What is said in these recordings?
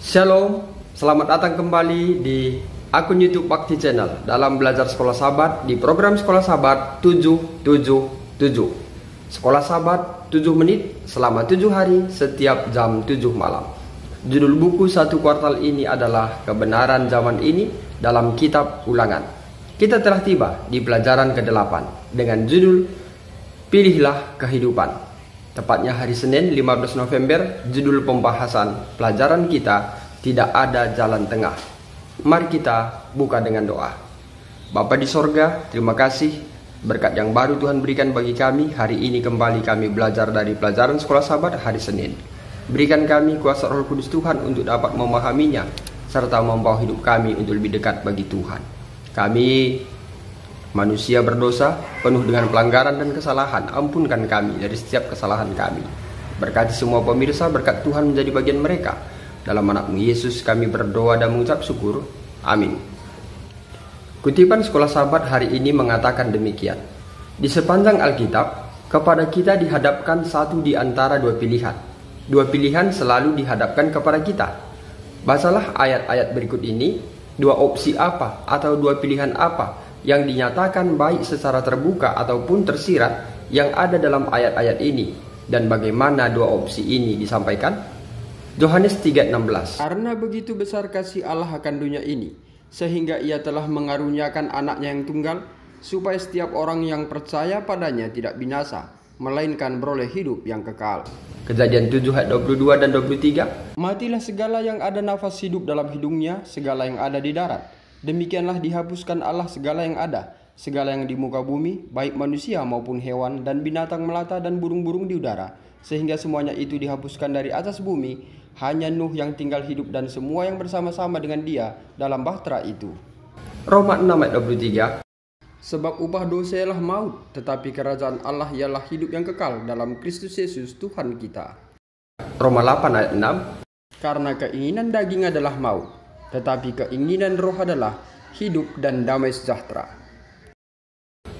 Shalom, selamat datang kembali di akun YouTube Bakti Channel dalam belajar Sekolah Sahabat di program Sekolah Sahabat 777. Sekolah Sahabat 7 menit selama 7 hari setiap jam 7 malam. Judul buku satu kuartal ini adalah Kebenaran Zaman Ini dalam Kitab Ulangan. Kita telah tiba di pelajaran ke-8 dengan judul Pilihlah Kehidupan. Tepatnya hari Senin 15 November, judul pembahasan pelajaran kita tidak ada jalan tengah. Mari kita buka dengan doa. Bapa di sorga, terima kasih berkat yang baru Tuhan berikan bagi kami. Hari ini kembali kami belajar dari pelajaran Sekolah Sahabat hari Senin. Berikan kami kuasa Roh Kudus Tuhan untuk dapat memahaminya, serta membawa hidup kami untuk lebih dekat bagi Tuhan. Kami manusia berdosa, penuh dengan pelanggaran dan kesalahan. Ampunkan kami dari setiap kesalahan kami. Berkati semua pemirsa, berkat Tuhan menjadi bagian mereka. Dalam anak-Mu Yesus kami berdoa dan mengucap syukur. Amin. Kutipan Sekolah Sahabat hari ini mengatakan demikian. Di sepanjang Alkitab, kepada kita dihadapkan satu di antara dua pilihan. Dua pilihan selalu dihadapkan kepada kita. Bacalah ayat-ayat berikut ini. Dua opsi apa atau dua pilihan apa yang dinyatakan baik secara terbuka ataupun tersirat yang ada dalam ayat-ayat ini, dan bagaimana dua opsi ini disampaikan? Yohanes 3:16. Karena begitu besar kasih Allah akan dunia ini, sehingga Ia telah mengaruniakan anaknya yang tunggal, supaya setiap orang yang percaya padanya tidak binasa, melainkan beroleh hidup yang kekal. Kejadian 7 ayat 22 dan 23. Matilah segala yang ada nafas hidup dalam hidungnya, segala yang ada di darat. Demikianlah dihapuskan Allah segala yang ada, segala yang di muka bumi, baik manusia maupun hewan dan binatang melata dan burung-burung di udara, sehingga semuanya itu dihapuskan dari atas bumi. Hanya Nuh yang tinggal hidup dan semua yang bersama-sama dengan dia dalam bahtera itu. Roma 6 ayat 23. Sebab upah dosa ialah maut, tetapi kerajaan Allah ialah hidup yang kekal dalam Kristus Yesus Tuhan kita. Roma 8 ayat 6. Karena keinginan daging adalah maut, tetapi keinginan roh adalah hidup dan damai sejahtera.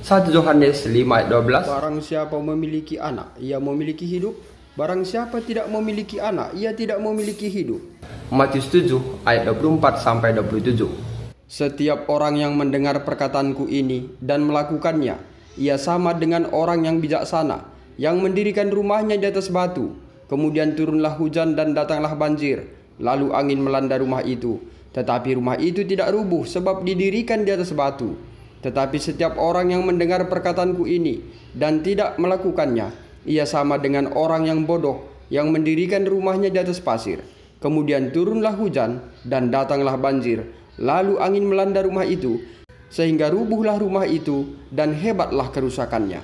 1 Yohanes 5 ayat 12. Barang siapa memiliki anak, ia memiliki hidup. Barang siapa tidak memiliki anak, ia tidak memiliki hidup. Matius 7 ayat 24 sampai 27. Setiap orang yang mendengar perkataanku ini dan melakukannya, ia sama dengan orang yang bijaksana, yang mendirikan rumahnya di atas batu. Kemudian turunlah hujan dan datanglah banjir, lalu angin melanda rumah itu. Tetapi rumah itu tidak rubuh sebab didirikan di atas batu. Tetapi setiap orang yang mendengar perkataanku ini dan tidak melakukannya, ia sama dengan orang yang bodoh yang mendirikan rumahnya di atas pasir. Kemudian turunlah hujan dan datanglah banjir, lalu angin melanda rumah itu, sehingga rubuhlah rumah itu dan hebatlah kerusakannya.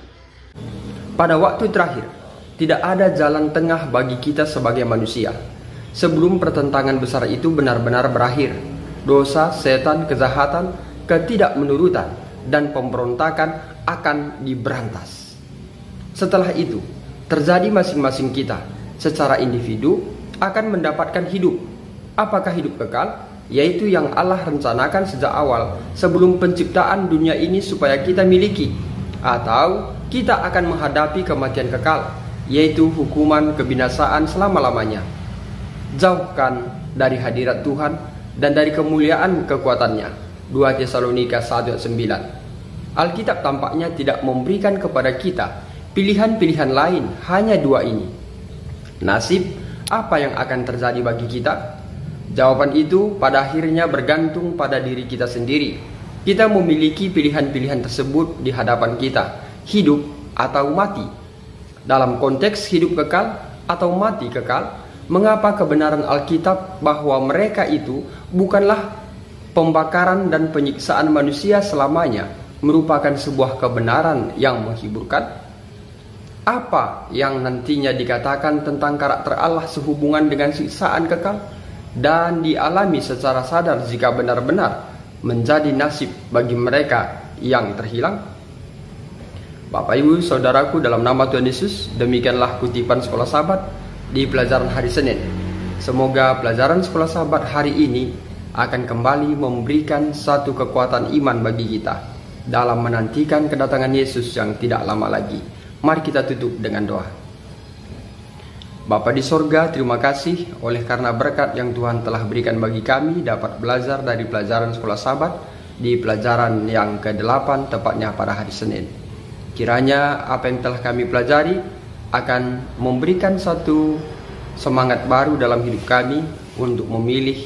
Pada waktu terakhir, tidak ada jalan tengah bagi kita sebagai manusia. Sebelum pertentangan besar itu benar-benar berakhir, dosa, setan, kejahatan, ketidakmenurutan, dan pemberontakan akan diberantas. Setelah itu, terjadi masing-masing kita secara individu akan mendapatkan hidup. Apakah hidup kekal? Yaitu yang Allah rencanakan sejak awal sebelum penciptaan dunia ini supaya kita miliki. Atau kita akan menghadapi kematian kekal, yaitu hukuman kebinasaan selama-lamanya. Jauhkan dari hadirat Tuhan dan dari kemuliaan kekuatannya. 2 Tesalonika 1 ayat 9. Alkitab tampaknya tidak memberikan kepada kita pilihan-pilihan lain, hanya dua ini. Nasib apa yang akan terjadi bagi kita? Jawaban itu pada akhirnya bergantung pada diri kita sendiri. Kita memiliki pilihan-pilihan tersebut di hadapan kita, hidup atau mati. Dalam konteks hidup kekal atau mati kekal, mengapa kebenaran Alkitab bahwa mereka itu bukanlah pembakaran dan penyiksaan manusia selamanya merupakan sebuah kebenaran yang menghiburkan? Apa yang nantinya dikatakan tentang karakter Allah sehubungan dengan siksaan kekal dan dialami secara sadar jika benar-benar menjadi nasib bagi mereka yang terhilang? Bapak Ibu Saudaraku, dalam nama Tuhan Yesus, demikianlah kutipan Sekolah Sahabat di pelajaran hari Senin. Semoga pelajaran Sekolah Sahabat hari ini akan kembali memberikan satu kekuatan iman bagi kita dalam menantikan kedatangan Yesus yang tidak lama lagi. Mari kita tutup dengan doa. Bapa di sorga, terima kasih oleh karena berkat yang Tuhan telah berikan bagi kami dapat belajar dari pelajaran sekolah Sabat di pelajaran yang ke-8 tepatnya pada hari Senin. Kiranya apa yang telah kami pelajari akan memberikan satu semangat baru dalam hidup kami untuk memilih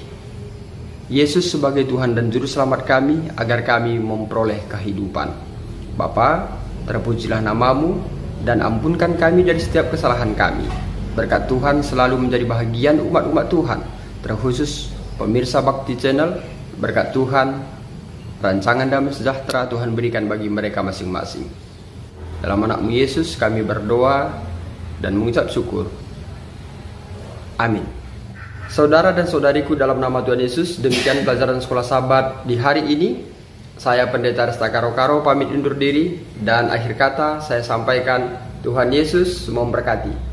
Yesus sebagai Tuhan dan Juru Selamat kami agar kami memperoleh kehidupan. Bapa, terpujilah namamu dan ampunkan kami dari setiap kesalahan kami. Berkat Tuhan selalu menjadi bahagian umat-umat Tuhan, terkhusus pemirsa Bakti Channel. Berkat Tuhan, rancangan damai sejahtera Tuhan berikan bagi mereka masing-masing. Dalam nama Yesus kami berdoa dan mengucap syukur. Amin. Saudara dan saudariku dalam nama Tuhan Yesus, demikian pelajaran sekolah Sabat di hari ini. Saya Pendeta Resta Karo-Karo pamit undur diri dan akhir kata saya sampaikan Tuhan Yesus memberkati.